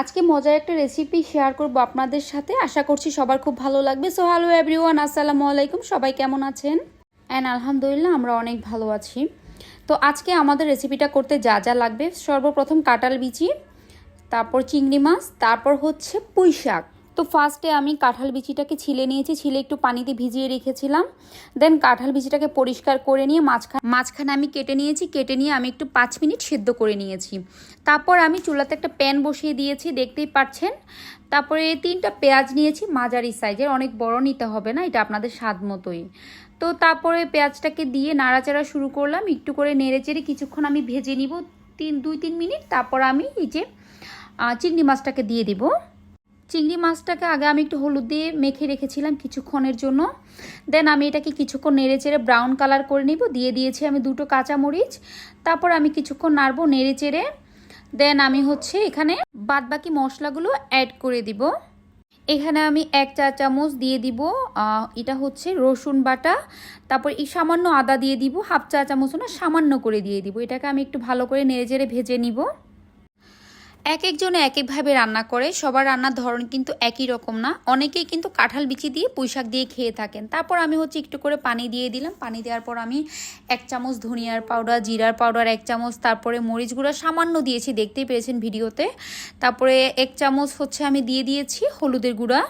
আজকে মজার একটা রেসিপি শেয়ার করব আপনাদের সাথে। আশা করছি সবার খুব ভালো লাগবে। সো হ্যালো এভরিওয়ান, আসসালামু আলাইকুম। সবাই কেমন আছেন? আলহামদুলিল্লাহ আমরা অনেক ভালো আছি। তো আজকে আমাদের রেসিপিটা করতে যা যা লাগবে, সর্বপ্রথম কাঁঠাল বিচি, তারপর চিংড়ি মাছ, তারপর হচ্ছে পুঁই শাক। তো ফার্স্টে আমি কাঁঠাল বিচিটাকে ছিলে নিয়েছি, ছিলে একটু পানিতে ভিজিয়ে রেখেছিলাম। দেন কাঁঠাল বিচিটাকে পরিষ্কার করে নিয়ে মাঝখানে আমি কেটে নিয়েছি, কেটে নিয়ে আমি একটু 5 মিনিট সেদ্ধ করে নিয়েছি। তারপর আমি চুলাতে একটা প্যান বসিয়ে দিয়েছি, দেখতেই পাচ্ছেন। তারপরে 3টা পেঁয়াজ নিয়েছি মাঝারি সাইজের, অনেক বড় নিতে হবে না, এটা আপনাদের স্বাদ মতোই। তো তারপরে পেঁয়াজটাকে দিয়ে নাড়াচাড়া শুরু করলাম, একটু করে নেড়েচেড়ে কিছুক্ষণ আমি ভেজে নিব, 2-3 মিনিট। তারপর আমি এই যে চিংড়ি মাছটাকে দিয়ে দিব। চিংড়ি মাছটাকে আগে আমি একটু হলুদ দিয়ে মেখে রেখেছিলাম কিছুক্ষণের জন্য। দেন আমি এটাকে কিছুক্ষণ নেড়েচেড়ে ব্রাউন কালার করে নিব। দিয়ে দিয়েছি আমি 2টো কাঁচামরিচ। তারপর আমি কিছুক্ষণ নাড়বো নেড়েচেড়ে। দেন আমি হচ্ছে এখানে বাদবাকি মশলাগুলো অ্যাড করে দিব। এখানে আমি 1 চা চামচ দিয়ে দিব এটা হচ্ছে রসুন বাটা। তারপর এই সামান্য আদা দিয়ে দিব, 1/2 চা চামচ না, সামান্য করে দিয়ে দিব। এটাকে আমি একটু ভালো করে নেড়েচেড়ে ভেজে নিব। এক একজনে এক একভাবে রান্না করে, সবার রান্নার ধরন কিন্তু একই রকম না। অনেকেই কিন্তু কাঁঠাল বিচি দিয়ে পুঁইশাক দিয়ে খেয়ে থাকেন। তারপর আমি হচ্ছে একটু করে পানি দিয়ে দিলাম। পানি দেওয়ার পর আমি 1 চামচ ধনিয়ার পাউডার, জিরার পাউডার 1 চামচ, তারপরে মরিচ গুঁড়া সামান্য দিয়েছি, দেখতেই পেয়েছেন ভিডিওতে। তারপরে 1 চামচ হচ্ছে আমি দিয়ে দিয়েছি হলুদের গুঁড়া।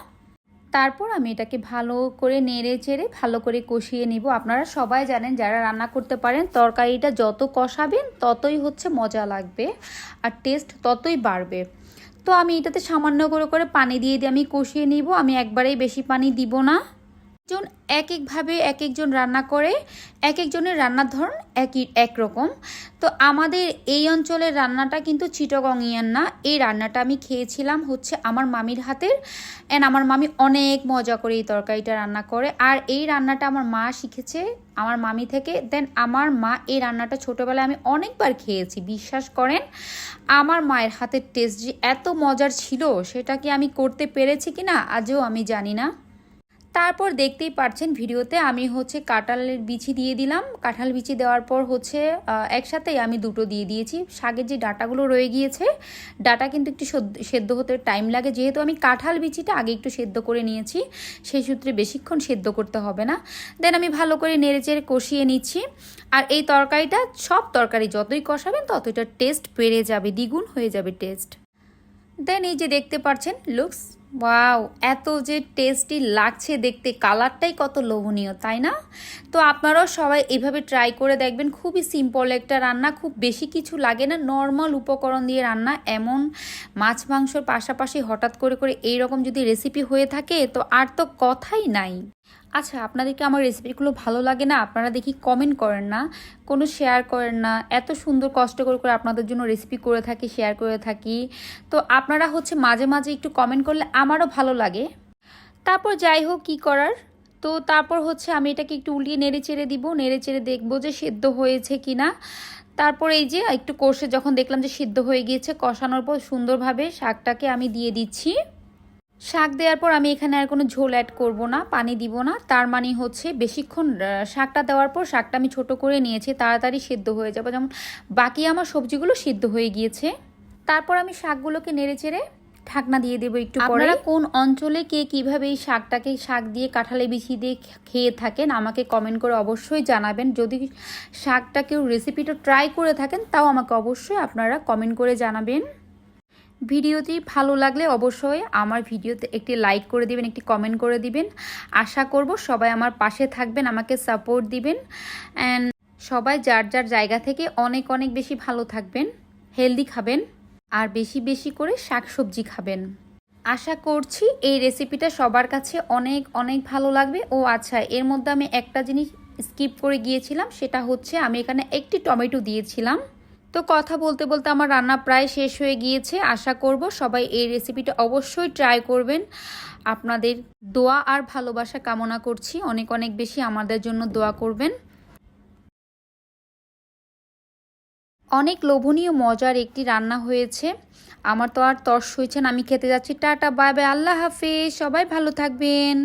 তারপর আমি এটাকে ভালো করে নেড়ে চেড়ে ভালো করে কষিয়ে নিব। আপনারা সবাই জানেন, যারা রান্না করতে পারেন, তরকারিটা যত কষাবেন ততই হচ্ছে মজা লাগবে আর টেস্ট ততই বাড়বে। তো আমি এটাতে সামান্য করে পানি দিয়ে আমি কষিয়ে নিব। আমি একবারেই বেশি পানি দিব না। একজন এক একভাবে এক একজন রান্না করে, এক একজনের রান্নার ধরন একরকম। তো আমাদের এই অঞ্চলের রান্নাটা কিন্তু চিটাগংইয়ান না। এই রান্নাটা আমি খেয়েছিলাম হচ্ছে আমার মামির হাতের। আমার মামি অনেক মজা করে এই তরকারিটা রান্না করে। আর এই রান্নাটা আমার মা শিখেছে আমার মামি থেকে। দেন আমার মা এই রান্নাটা ছোটোবেলায় আমি অনেকবার খেয়েছি। বিশ্বাস করেন, আমার মায়ের হাতের টেস্ট যে এত মজার ছিল, সেটা কি আমি করতে পেরেছি কিনা আজও আমি জানি না। তারপর দেখতেই পাচ্ছেন ভিডিওতে আমি হচ্ছে কাঁঠালের বিচি দিয়ে দিলাম। কাঁঠাল বিচি দেওয়ার পর হচ্ছে একসাথেই আমি 2টো দিয়ে দিয়েছি। শাকের যে ডাটাগুলো রয়ে গিয়েছে, ডাটা কিন্তু একটু সেদ্ধ হতে টাইম লাগে, যেহেতু আমি কাঁঠাল বিচিটা আগে একটু সেদ্ধ করে নিয়েছি, সেই সূত্রে বেশিক্ষণ সেদ্ধ করতে হবে না। দেন আমি ভালো করে নেড়েচেড়ে কষিয়ে নিচ্ছি। আর এই তরকারিটা, সব তরকারি যতই কষাবেন ততটা টেস্ট বেড়ে যাবে, দ্বিগুণ হয়ে যাবে টেস্ট। দেন এই যে দেখতে পাচ্ছেন লুকস, ওয়াও, এত যে টেস্টি লাগছে দেখতে, কালারটাই কত লোভনীয়, তাই না? তো আপনারাও সবাই এভাবে ট্রাই করে দেখবেন। খুবই সিম্পল একটা রান্না, খুব বেশি কিছু লাগে না, নর্মাল উপকরণ দিয়ে রান্না। এমন মাছ মাংসর পাশাপাশি হঠাৎ করে এইরকম যদি রেসিপি হয়ে থাকে, তো আর তো কথাই নাই। আচ্ছা, আপনাদেরকে আমার রেসিপিগুলো ভালো লাগে না? আপনারা দেখি কমেন্ট করেন না, কোনো শেয়ার করেন না। এত সুন্দর কষ্ট করে আপনাদের জন্য রেসিপি করে থাকি, শেয়ার করে থাকি। তো আপনারা হচ্ছে মাঝে মাঝে একটু কমেন্ট করলে আমারও ভালো লাগে। তারপর যাই হোক, কী করার। তো তারপর হচ্ছে আমি এটাকে একটু উল্টিয়ে নেড়ে চেড়ে দিব, নেড়ে চেড়ে দেখবো যে সেদ্ধ হয়েছে কি না। তারপর এই যে একটু কষে যখন দেখলাম যে সিদ্ধ হয়ে গিয়েছে, কষানোর পর সুন্দরভাবে শাকটাকে আমি দিয়ে দিচ্ছি। শাক দেওয়ার পর আমি এখানে আর কোনো ঝোল অ্যাড করব না, পানি দিব না। তার মানে হচ্ছে বেশিক্ষণ শাকটা দেওয়ার পর, শাকটা আমি ছোট করে নিয়েছি, তাড়াতাড়ি সেদ্ধ হয়ে যাবে, যেমন বাকি আমার সবজিগুলো সিদ্ধ হয়ে গিয়েছে। তারপর আমি শাকগুলোকে নেড়েচেড়ে ঢাকনা দিয়ে দেবো একটু পরে। আপনারা কোন অঞ্চলে কে কীভাবে এই শাকটাকে, শাক দিয়ে কাঁঠালে বিচি দিয়ে খেয়ে থাকেন আমাকে কমেন্ট করে অবশ্যই জানাবেন। যদি শাকটা কেউ রেসিপিটা ট্রাই করে থাকেন, তাও আমাকে অবশ্যই আপনারা কমেন্ট করে জানাবেন। ভিডিওটি ভালো লাগলে অবশ্যই আমার ভিডিওতে একটি লাইক করে দিবেন, একটি কমেন্ট করে দিবেন। আশা করব সবাই আমার পাশে থাকবেন, আমাকে সাপোর্ট দিবেন। অ্যান্ড সবাই যার যার জায়গা থেকে অনেক অনেক বেশি ভালো থাকবেন, হেলদি খাবেন, আর বেশি বেশি করে শাকসবজি খাবেন। আশা করছি এই রেসিপিটা সবার কাছে অনেক অনেক ভালো লাগবে। ও আচ্ছা, এর মধ্যে আমি একটা জিনিস স্কিপ করে গিয়েছিলাম, সেটা হচ্ছে আমি এখানে একটি টমেটো দিয়েছিলাম। তো কথা বলতে বলতে আমার রান্না প্রায় শেষ হয়ে গিয়েছে। আশা করব সবাই এই রেসিপিটা অবশ্যই ট্রাই করবেন। আপনাদের দোয়া আর ভালোবাসা কামনা করছি, অনেক অনেক বেশি আমাদের জন্য দোয়া করবেন। অনেক লোভনীয় মজার একটি রান্না হয়েছে। আমার তো আর তর্স হয়েছে না, আমি খেতে যাচ্ছি। টাটা, বাই বাই, আল্লাহ হাফেজ, সবাই ভালো থাকবেন।